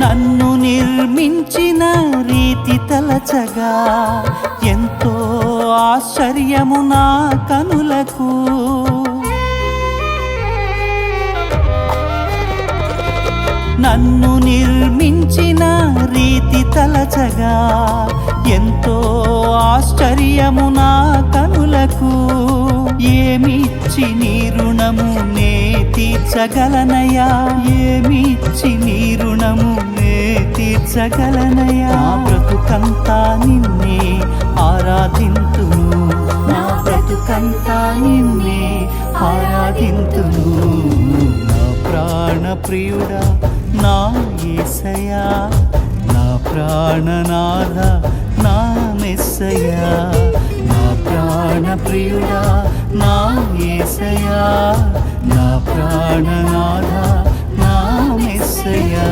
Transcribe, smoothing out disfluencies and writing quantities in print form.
నన్ను నిర్మించిన రీతి తలచగా ఎంతో ఆశ్చర్యము నా కనులకు. నన్ను నిర్మించిన రీతి తలచగా ఎంతో ఆశ్చర్యము నా కనులకు. ఏమిచ్చి నీ రుణము నే తీర్చగలనయా, ఏమిచ్చి నీ రుణము నే తీర్చగలనయా. నా బ్రతుకంతా నిన్నే ఆరాధింతును, నా బ్రతుకంతా నిన్నే ఆరాధింతును. నా ప్రాణ ప్రియుడా నా యేసయ్యా, నా ప్రాణనాథ నా మెస్సయ్యా. నా ప్రాణ ప్రియుడా నా యేసయ్యా, నా ప్రాణనాథ నా మెస్సయ్యా.